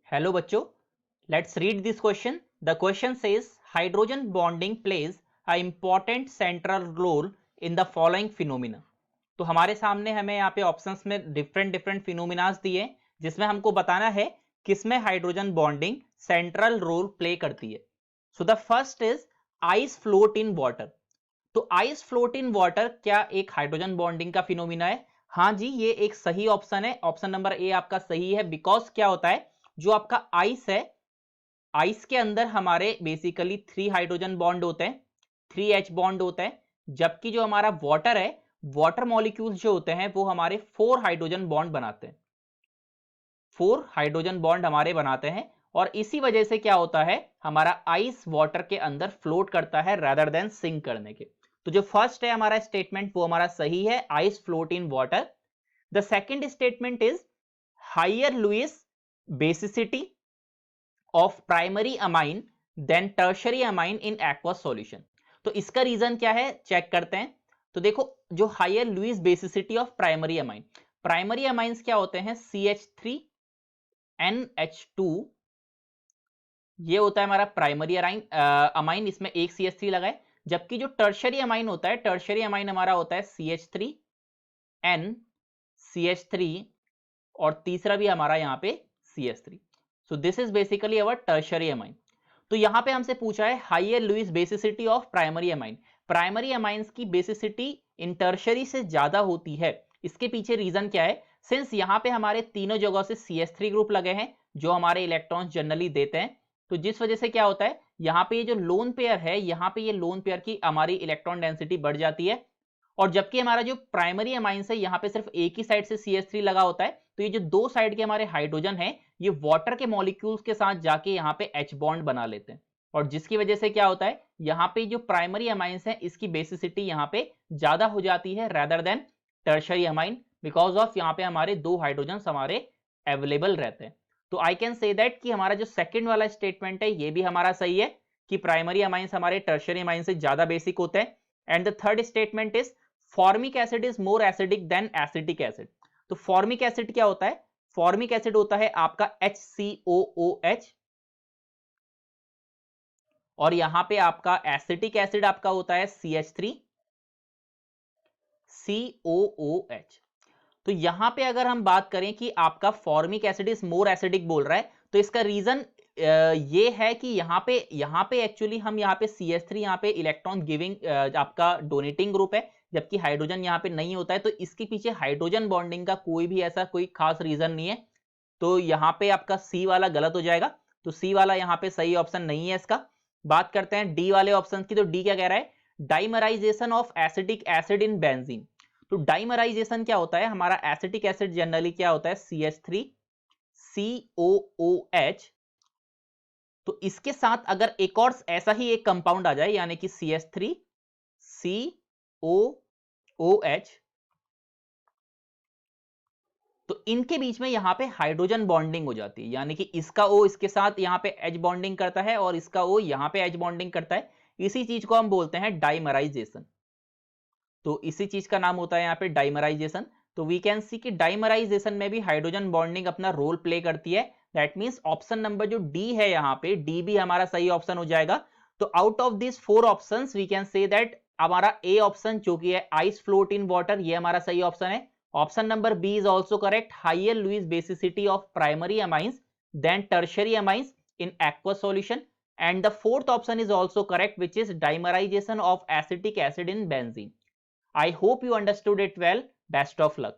Hello बच्चों, let's read this question. The question says hydrogen bonding plays a important central role in the following phenomena. तो हमारे सामने हमें यहाँ पे ऑप्शंस में डिफरेंट डिफरेंट फिनोमिनास दिए जिसमें हमको बताना है किसमें hydrogen bonding central role play करती है. So the first is ice float in water. तो आइस फ्लोट इन वाटर क्या एक हाइड्रोजन बॉन्डिंग का फिनोमिना है? हाँ जी, ये एक सही ऑप्शन है. ऑप्शन नंबर ए आपका सही है. बिकॉज क्या होता है, जो आपका आइस है, आइस के अंदर हमारे बेसिकली 3 हाइड्रोजन बॉन्ड होते हैं, 3H बॉन्ड होता है. जबकि जो हमारा वाटर है, वाटर मॉलिक्यूल्स जो होते हैं वो हमारे 4 हाइड्रोजन बॉन्ड बनाते हैं, 4 हाइड्रोजन बॉन्ड हमारे बनाते हैं. और इसी वजह से क्या होता है, हमारा आइस वाटर के अंदर फ्लोट करता है rather देन सिंक करने के. तो जो फर्स्ट है हमारा स्टेटमेंट वो हमारा सही है, ice float in water. The second statement is higher Lewis basicity of primary amine then tertiary amine in aqueous solution. तो इसका रीजन क्या है, चेक करते हैं. तो देखो, जो higher Lewis basicity of primary amine, primary amines क्या होते हैं, CH3 NH2, ये होता है हमारा प्राइमरी अमाइन, इसमें एक CH3 लगा है. जबकि जो टर्शरी अमाइन होता है, टर्शरी अमाइन हमारा होता है CH3 N CH3 और तीसरा भी हमारा यहाँ पे CH3. So this is basically our tertiary amine. तो यहां पे हमसे पूछा है higher Lewis basicity of primary amine. Primary amines की बेसिसिटी इन टर्शरी से ज्यादा होती है. इसके पीछे रीजन क्या है, सिंस यहां पे हमारे तीनों जगह से CH3 ग्रुप लगे हैं जो हमारे इलेक्ट्रॉन्स जनरली देते हैं. तो जिस वजह से क्या होता है, यहाँ पे ये जो लोन पेयर है, यहाँ पे ये लोन पेयर की हमारी इलेक्ट्रॉन डेंसिटी बढ़ जाती है. और जबकि हमारा जो प्राइमरी अमाइंस है, यहाँ पे सिर्फ एक ही साइड से CH3 लगा होता है. तो ये जो दो साइड के हमारे हाइड्रोजन है, ये वाटर के मॉलिक्यूल्स के साथ जाके यहाँ पे H बॉन्ड बना लेते हैं. और जिसकी वजह से क्या होता है, यहाँ पे जो प्राइमरी अमाइंस है इसकी बेसिसिटी यहाँ पे ज्यादा हो जाती है rather then tertiary amine, because of यहाँ पे हमारे दो हाइड्रोजन हमारे अवेलेबल रहते हैं. तो आई कैन से दैट कि हमारा जो सेकंड वाला स्टेटमेंट है ये भी हमारा सही है कि प्राइमरी अमाइंस हमारे टर्शरी अमाइन से ज्यादा बेसिक होते हैं. And the third statement is formic acid is more acidic then acetic acid. तो फॉर्मिक एसिड क्या होता है, फॉर्मिक एसिड होता है आपका HCOOH, और यहां पे आपका एसिटिक एसिड आपका होता है CH3COOH. तो यहां पे अगर हम बात करें कि आपका formic acid is more acidic बोल रहा है, तो इसका रीजन ये है कि यहाँ पे एक्चुअली हम यहाँ पे CH3 यहाँ पे इलेक्ट्रॉन गिविंग आपका डोनेटिंग ग्रुप है, जबकि हाइड्रोजन यहाँ पे नहीं होता है. तो इसके पीछे हाइड्रोजन बॉन्डिंग का कोई भी ऐसा कोई खास रीजन नहीं है. तो यहाँ पे आपका C वाला गलत हो जाएगा. तो C वाला यहाँ पे सही ऑप्शन नहीं है इसका. बात करते हैं D वाले ऑप्शन की. तो D क्या कह रहा है, dimerisation of acetic acid in benzene. तो डाइमराइजेशन क्या होता है, हमारा एसिटिक एसिड जनरली क्या होता है CH3COOH. तो इसके साथ अगर एक और ऐसा ही एक कंपाउंड आ जाए यानी कि CH3COOH, तो इनके बीच में यहां पे हाइड्रोजन बॉन्डिंग हो जाती है, यानी कि इसका O इसके साथ यहां पे H बॉन्डिंग करता है और इसका O यहां पे H बॉन्डिंग करता है. इसी चीज को हम बोलते हैं डाइमराइजेशन. तो इसी चीज का नाम होता है यहाँ पे डाइमराइजेशन. तो वी कैन सी कि डाइमराइजेशन में भी हाइड्रोजन बॉन्डिंग अपना रोल प्ले करती है. दैट मींस ऑप्शन नंबर जो D है यहाँ पे, D भी हमारा सही ऑप्शन हो जाएगा. तो out of this 4 options we can say that हमारा A ऑप्शन जो कि है आइस फ्लोट इन वाटर, ये हमारा सही ऑप्शन है. Option number B is also correct, higher Lewis basicity of primary amines then tertiary amines in aqueous solution. And the fourth option is also correct, which is dimerization of acetic acid in benzene. I hope you understood it well. Best of luck.